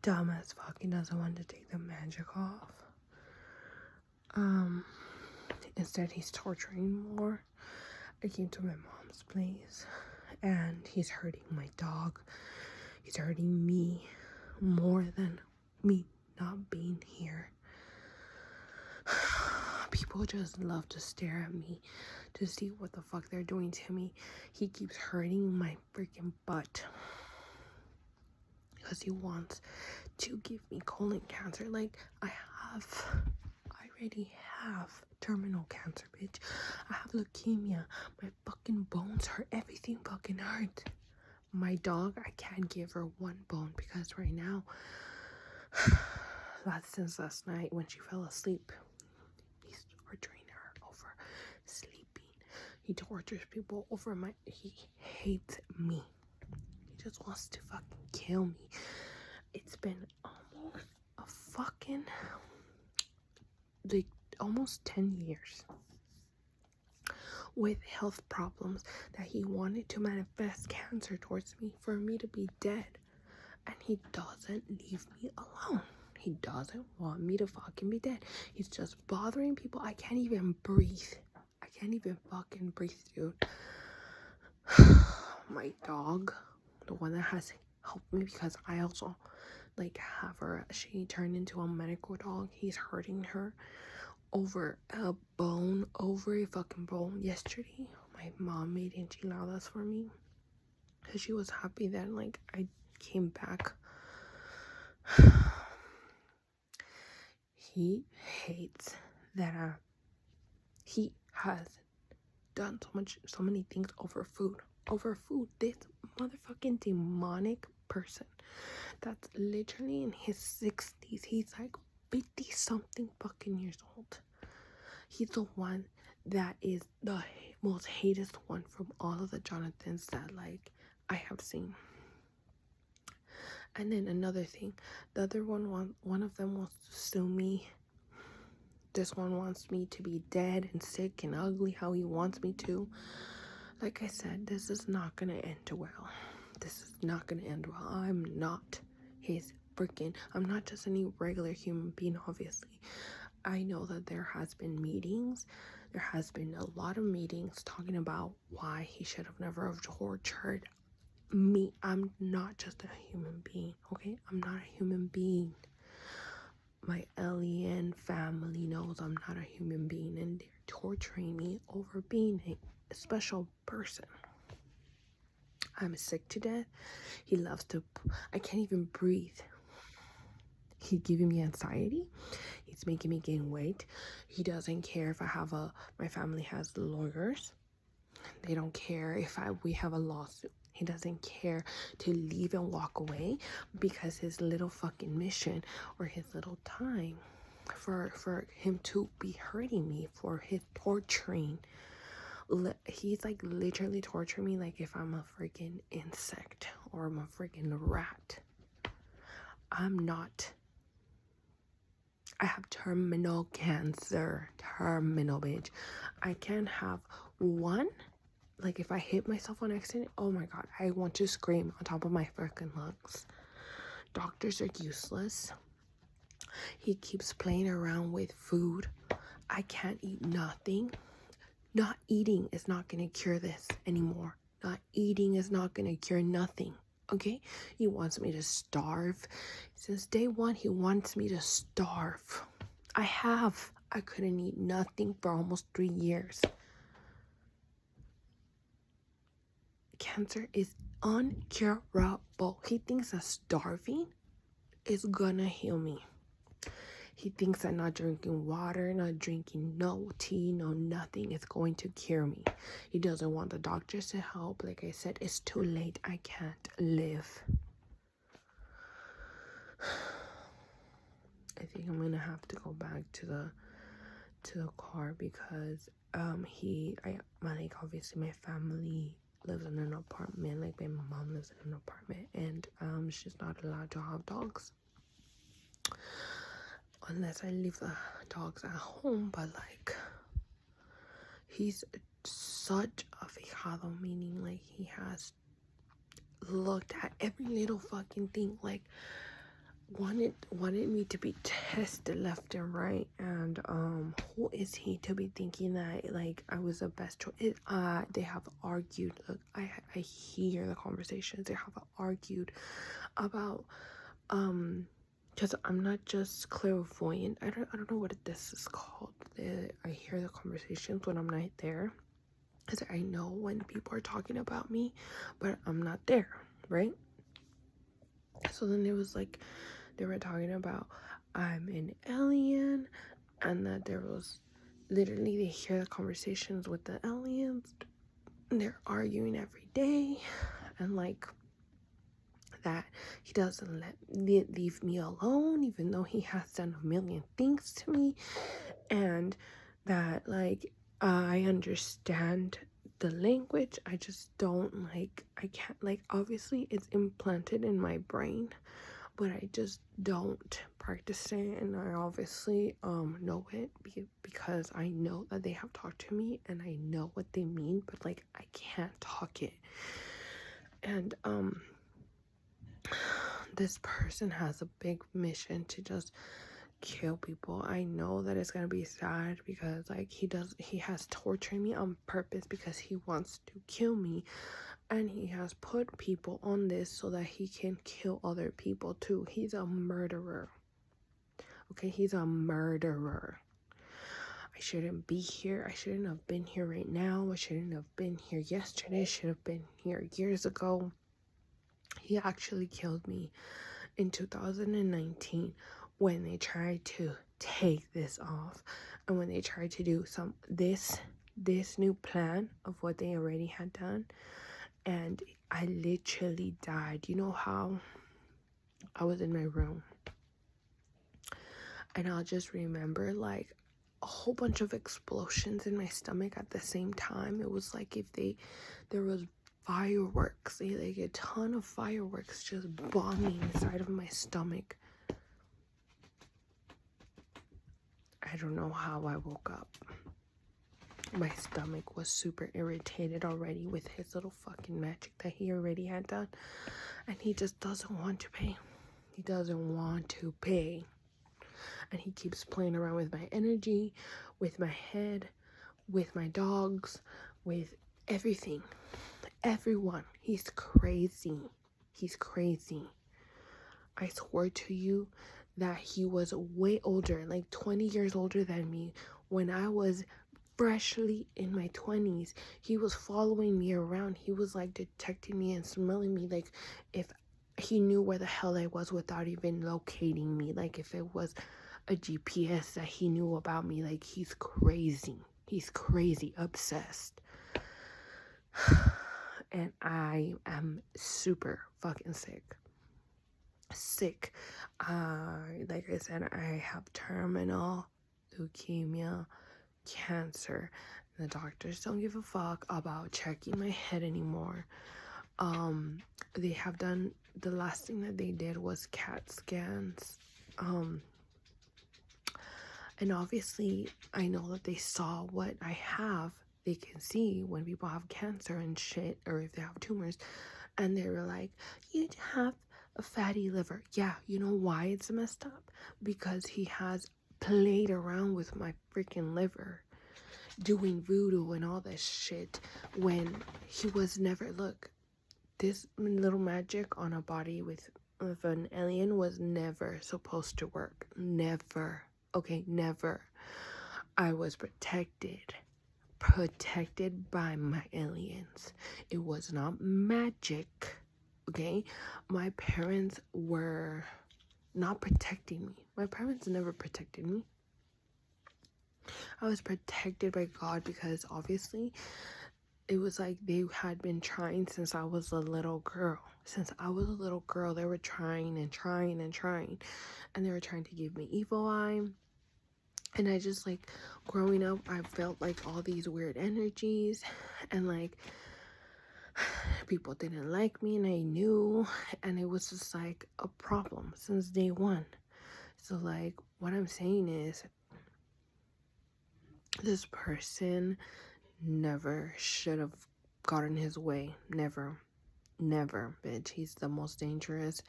dumb as fuck. He doesn't want to take the magic off. Instead he's torturing more. I came to my mom's place and he's hurting my dog. He's hurting me more than me not being here. People just love to stare at me to see what the fuck they're doing to me. He keeps hurting my freaking butt because he wants to give me colon cancer. Like, I already have terminal cancer, bitch. I have leukemia. My fucking bones hurt. Everything fucking hurts. My dog, I can't give her one bone because right now, since last night when she fell asleep, he's torturing her over sleeping. He tortures people over he hates me. He just wants to fucking kill me. It's been almost 10 years with health problems that he wanted to manifest cancer towards me for me to be dead, and he doesn't leave me alone. He doesn't want me to fucking be dead. He's just bothering people. I can't even breathe. I can't even fucking breathe, dude. My dog, the one that has helped me, because I also have her, she turned into a medical dog. He's hurting her over a fucking bone. Yesterday my mom made enchiladas for me because she was happy that I came back. He hates that he has done so many things over food. This motherfucking demonic person that's literally in his 60s. He's 50 something fucking years old. He's the one that is the most hatest one from all of the Jonathans that I have seen. And then another thing, the other one of them wants to sue me. This one wants me to be dead and sick and ugly how he wants me to. Like I said, this is not gonna end well. This is not gonna end well. I'm not I'm not just any regular human being, obviously. I know that there has been meetings. There has been a lot of meetings talking about why he should have never tortured me. I'm not just a human being, okay? I'm not a human being. My alien family knows I'm not a human being, and they're torturing me over being a special person. I'm sick to death. He loves to... I can't even breathe. He's giving me anxiety. He's making me gain weight. He doesn't care if my family has lawyers. They don't care if we have a lawsuit. He doesn't care to leave and walk away because his little fucking mission or his little time for him to be hurting me, for his torturing. He's literally torturing me like if I'm a freaking insect or I'm a freaking rat. I'm not. I have terminal cancer. Terminal, bitch. I can't have one. If I hit myself on accident, oh my god, I want to scream on top of my freaking lungs. Doctors are useless. He keeps playing around with food. I can't eat nothing. Not eating is not gonna cure this anymore. Not eating is not gonna cure nothing. Okay? He wants me to starve. Since day one, he wants me to starve. I couldn't eat nothing for almost 3 years. Cancer is uncurable. He thinks that starving is gonna heal me. He thinks that not drinking water, not drinking no tea, no nothing is going to cure me. He doesn't want the doctors to help. Like I said, it's too late. I can't live. I think I'm gonna have to go back to the car because obviously my family lives in an apartment. My mom lives in an apartment, and she's not allowed to have dogs unless I leave the dogs at home. But he's such a fijado, meaning he has looked at every little fucking thing. wanted me to be tested left and right, and who is he to be thinking that like I was the best choice? They have argued. Look, I hear the conversations. They have argued about because I'm not just clairvoyant. I don't know what this is called. I hear the conversations when I'm not there, because I know when people are talking about me, but I'm not there, right? So then it was like they were talking about I'm an alien, and that there was literally, they hear the conversations with the aliens, and they're arguing every day, and like that he doesn't leave me alone even though he has done a million things to me, and that like I understand the language, I just don't like, I can't, like, obviously it's implanted in my brain, but I just don't practice it, and I obviously know it because I know that they have talked to me and I know what they mean, but like I can't talk it. And this person has a big mission to just kill people. I know that it's gonna be sad because like he has tortured me on purpose because he wants to kill me, and he has put people on this so that he can kill other people too. He's a murderer. Okay, he's a murderer. I shouldn't be here. I shouldn't have been here right now. I shouldn't have been here yesterday. I should have been here years ago. He actually killed me in 2019 when they tried to take this off, and when they tried to do this new plan of what they already had done, and I literally died. You know how I was in my room and I'll just remember like a whole bunch of explosions in my stomach at the same time. It was like if there was fireworks, like a ton of fireworks just bombing inside of my stomach. I don't know how I woke up. My stomach was super irritated already with his little fucking magic that he already had done, and he just doesn't want to pay. He doesn't want to pay. And he keeps playing around with my energy, with my head, with my dogs, with everything. Everyone. He's crazy. He's crazy. I swear to you that he was way older, like 20 years older than me. When I was freshly in my 20s, he was following me around. He was like detecting me and smelling me, like if he knew where the hell I was without even locating me, like if it was a GPS that he knew about me. Like, he's crazy. He's crazy obsessed. And I am super fucking sick. Like I said, I have terminal leukemia, cancer. And the doctors don't give a fuck about checking my head anymore. They have done, the last thing that they did was CAT scans. And obviously, I know that they saw what I have. They can see when people have cancer and shit, or if they have tumors. And they were like, you have a fatty liver. Yeah, you know why it's messed up? Because he has played around with my freaking liver, doing voodoo and all this shit, when he was never, look, this little magic on a body with an alien was never supposed to work. Never. Okay, never. I was protected by my aliens. It was not magic. Okay, my parents were not protecting me. My parents never protected me. I was protected by God because obviously it was like they had been trying since I was a little girl. Since I was a little girl, they were trying and trying and trying, and they were trying to give me evil eye. And I just, like, growing up, I felt like all these weird energies, and like people didn't like me, and I knew, and it was just like a problem since day one. So like what I'm saying is, this person never should have gotten his way. Never. Never, bitch. He's the most dangerous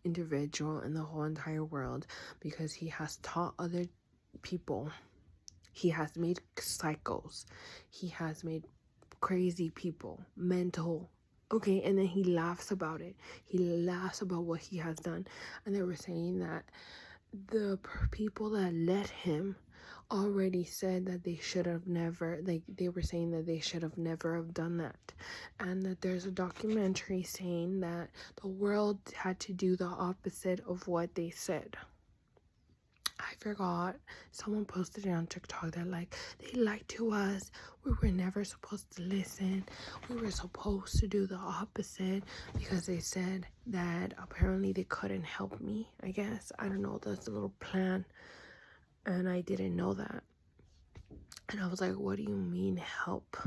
individual in the whole entire world because he has taught other people. He has made psychos. He has made crazy people, mental. Okay, and then he laughs about it. He laughs about what he has done. And they were saying that the people that let him already said that they should have never, like, they were saying that they should have never have done that, and that there's a documentary saying that the world had to do the opposite of what they said. I forgot, someone posted it on TikTok that, like, they lied to us, we were never supposed to listen, we were supposed to do the opposite, because they said that apparently they couldn't help me, I guess. I don't know, that's a little plan, and I didn't know that. And I was like, what do you mean help?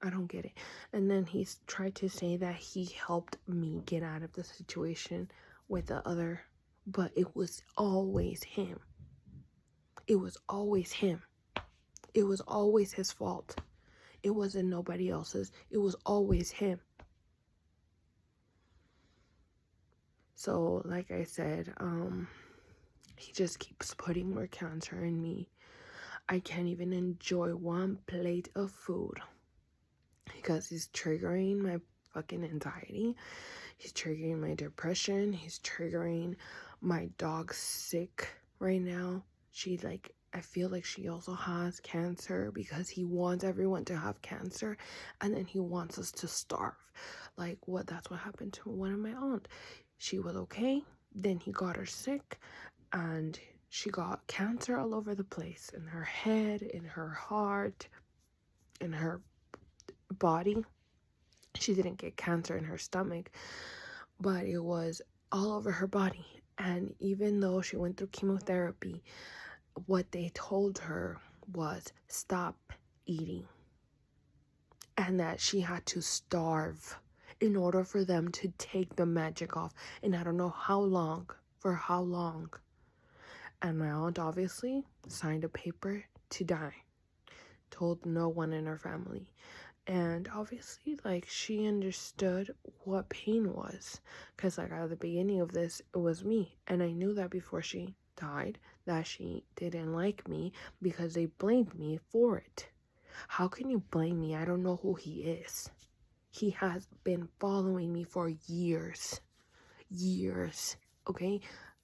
I don't get it. And then he tried to say that he helped me get out of the situation with the other, but it was always him. It was always him. It was always his fault. It wasn't nobody else's. It was always him. So, like I said, he just keeps putting more cancer in me. I can't even enjoy one plate of food because he's triggering my fucking anxiety. He's triggering my depression. He's triggering my dog sick right now. I feel like she also has cancer because he wants everyone to have cancer and then he wants us to starve. That's what happened to one of my aunt. She was okay, then he got her sick and she got cancer all over the place, in her head, in her heart, in her body. She didn't get cancer in her stomach, but it was all over her body. And even though she went through chemotherapy, what they told her was stop eating and that she had to starve in order for them to take the magic off. And I don't know for how long. And my aunt obviously signed a paper to die, told no one in her family. And obviously, she understood what pain was. Because, at the beginning of this, it was me. And I knew that before she died, that she didn't like me because they blamed me for it. How can you blame me? I don't know who he is. He has been following me for years. Okay?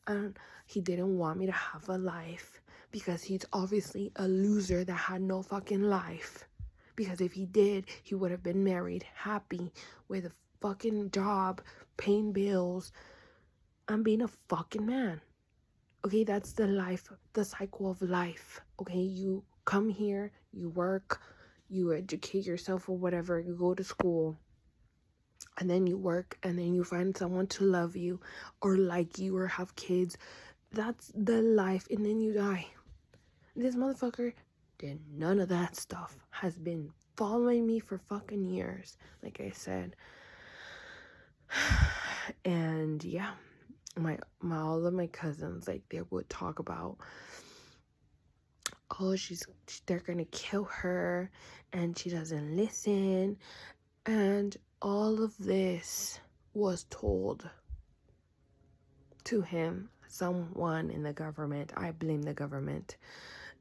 And he didn't want me to have a life because he's obviously a loser that had no fucking life. Because if he did, he would have been married, happy, with a fucking job, paying bills, and being a fucking man. Okay, that's the cycle of life. Okay, you come here, you work, you educate yourself or whatever, you go to school, and then you work, and then you find someone to love you or like you or have kids. That's the life, and then you die. This motherfucker did none of that stuff. Has been following me for fucking years, like I said. And yeah, all of my cousins, they would talk about, oh, they're gonna kill her and she doesn't listen. And all of this was told to him, someone in the government. I blame the government.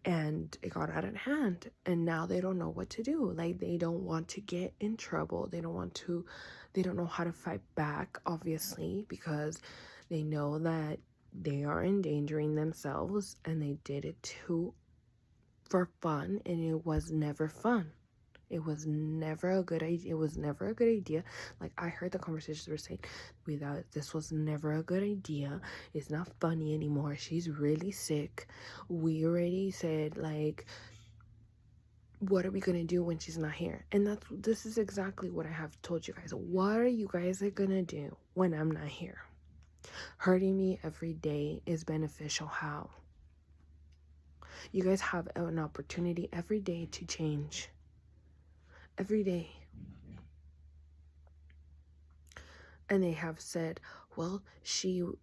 And it got out of hand, and now they don't know what to do. They don't want to get in trouble. They don't know how to fight back, obviously, because they know that they are endangering themselves, and they did it for fun, and it was never fun. It was never a good idea. I heard the conversations were saying, this was never a good idea. It's not funny anymore. She's really sick. We already said, what are we going to do when she's not here? And this is exactly what I have told you guys. What are you guys going to do when I'm not here? Hurting me every day is beneficial. How? You guys have an opportunity every day to change. Every day. And they have said, well, you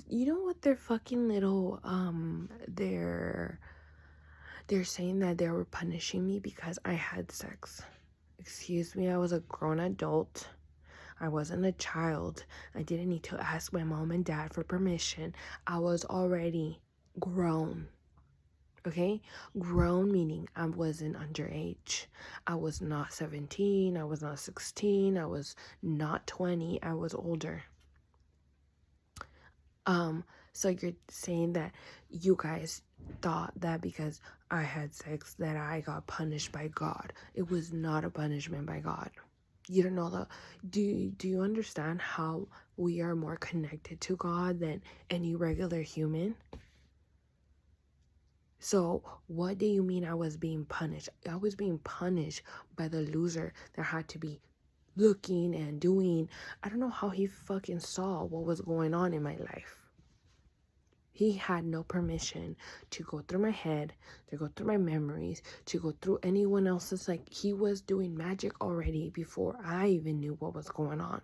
know what, their fucking little, they're saying that they were punishing me because I had sex. Excuse me, I was a grown adult. I wasn't a child. I didn't need to ask my mom and dad for permission. I was already grown. Okay? Grown meaning I wasn't underage. I was not 17. I was not 16. I was not 20. I was older. So you're saying that you guys thought that because I had sex that I got punished by God. It was not a punishment by God. You don't know the do you understand how we are more connected to God than any regular human? So what do you mean I was being punished? I was being punished by the loser that had to be looking and doing. I don't know how he fucking saw what was going on in my life. He had no permission to go through my head, to go through my memories, to go through anyone else's. Like, he was doing magic already before I even knew what was going on.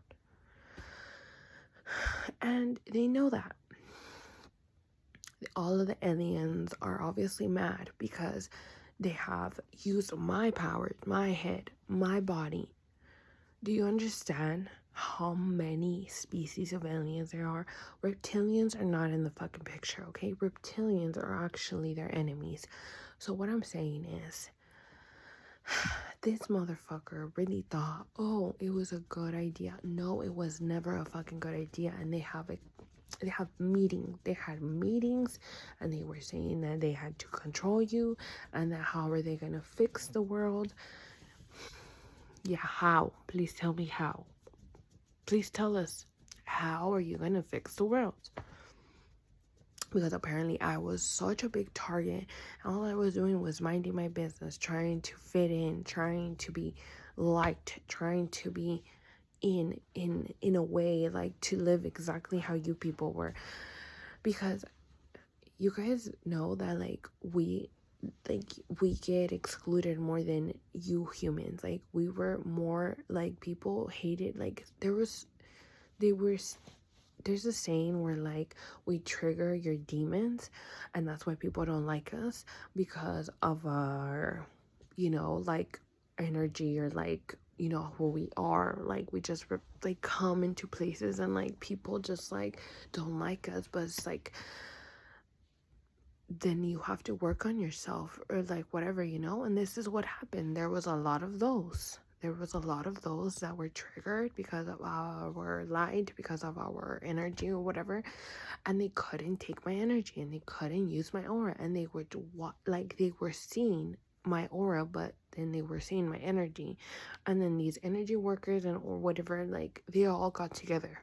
And they know that. All of the aliens are obviously mad because they have used my powers, my head, my body. Do you understand how many species of aliens there are? Reptilians are not in the fucking picture, okay? Reptilians are actually their enemies. So what I'm saying is, this motherfucker really thought, oh, it was a good idea. No, it was never a fucking good idea. And they had meetings, and they were saying that they had to control you, and that how are they gonna fix the world? Yeah, how? Please tell me how. Please tell us, how are you going to fix the world? Because apparently I was such a big target. All I was doing was minding my business, trying to fit in, trying to be liked, trying to be in a way, like to live exactly how you people were. Because you guys know that we get excluded more than you humans. Like, we were more like, people hated, like there's a saying where like we trigger your demons, and that's why people don't like us, because of our like energy, or like who we are. Like, we just like come into places, and like people just like don't like us. But it's like, then you have to work on yourself, or like whatever, and this is what happened. There was a lot of those that were triggered because of our light, because of our energy or whatever, and they couldn't take my energy, and they couldn't use my aura, and they were seeing my aura, but then they were seeing my energy. And then these energy workers or whatever, like, they all got together,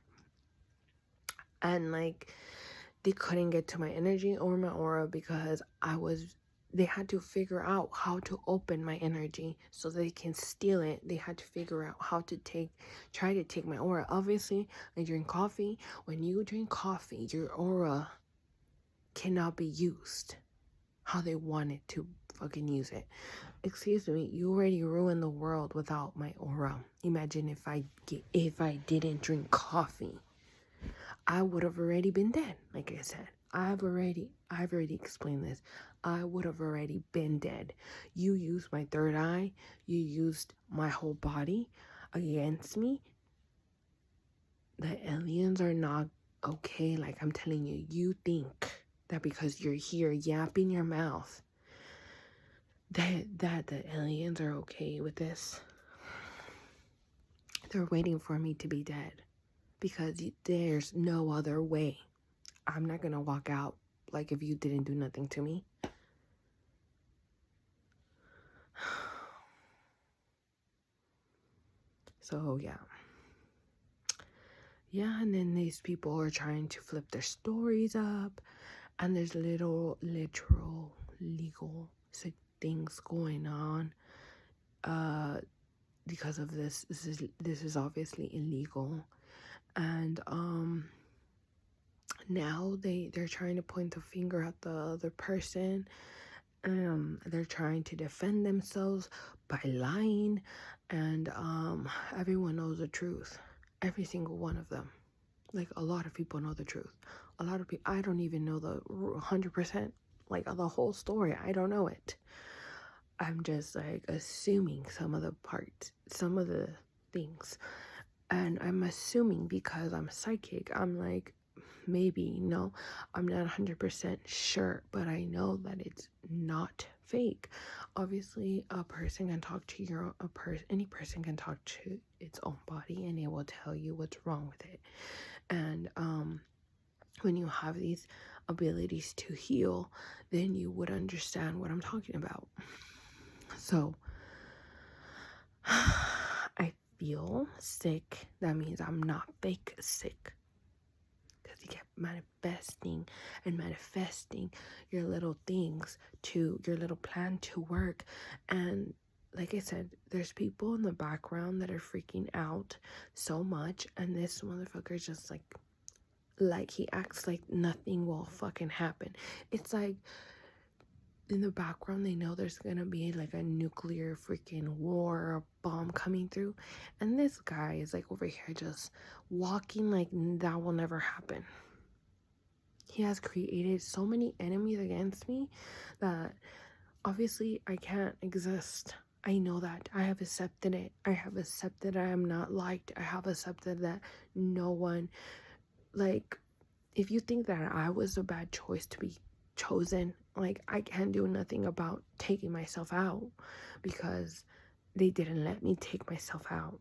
and like they couldn't get to my energy or my aura, because they had to figure out how to open my energy so they can steal it. They had to figure out how to try to take my aura. Obviously, I drink coffee. When you drink coffee, your aura cannot be used how they wanted to fucking use it. Excuse me, you already ruined the world without my aura. Imagine if I didn't drink coffee. I would have already been dead. Like I said, I've already explained this. I would have already been dead. You used my third eye. You used my whole body against me. The aliens are not okay. Like, I'm telling you, you think that because you're here yapping your mouth that the aliens are okay with this. They're waiting for me to be dead, because there's no other way. I'm not gonna walk out like if you didn't do nothing to me. So yeah, and then these people are trying to flip their stories up, and there's literal legal things going on because of this. This is obviously illegal, and now they're trying to point the finger at the other person. They're trying to defend themselves by lying, and everyone knows the truth. Every single one of them. Like, a lot of people know the truth. A lot of people, I don't even know the 100%, like, the whole story. I don't know it. I'm just like assuming some of the parts, some of the things. And I'm assuming because I'm psychic, I'm like, maybe, no, I'm not 100% sure, but I know that it's not fake. Obviously, a person can talk to any person can talk to its own body, and it will tell you what's wrong with it. And when you have these abilities to heal, then you would understand what I'm talking about. So I feel sick. That means I'm not fake sick. Because you kept manifesting and manifesting your little things to your little plan to work. And like I said, there's people in the background that are freaking out so much. And this motherfucker just like he acts like nothing will fucking happen. It's like in the background they know there's gonna be like a nuclear freaking war or bomb coming through, and this guy is like over here just walking like that will never happen. He has created so many enemies against me that obviously I can't exist. I know that. I have accepted it. I have accepted I am not liked. I have accepted that no one, like, if you think that I was a bad choice to be chosen, like, I can't do nothing about taking myself out because they didn't let me take myself out.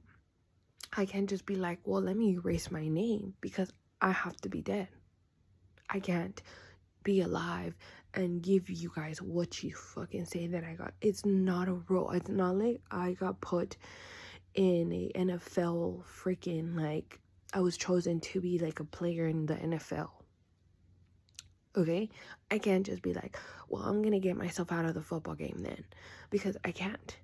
I can't just be like, well, let me erase my name because I have to be dead. I can't be alive and give you guys what you fucking say that I got. It's not a role. It's not like I got put in a NFL freaking, like, I was chosen to be like a player in the NFL. Okay, I can't just be like, well, I'm gonna get myself out of the football game then, because I can't.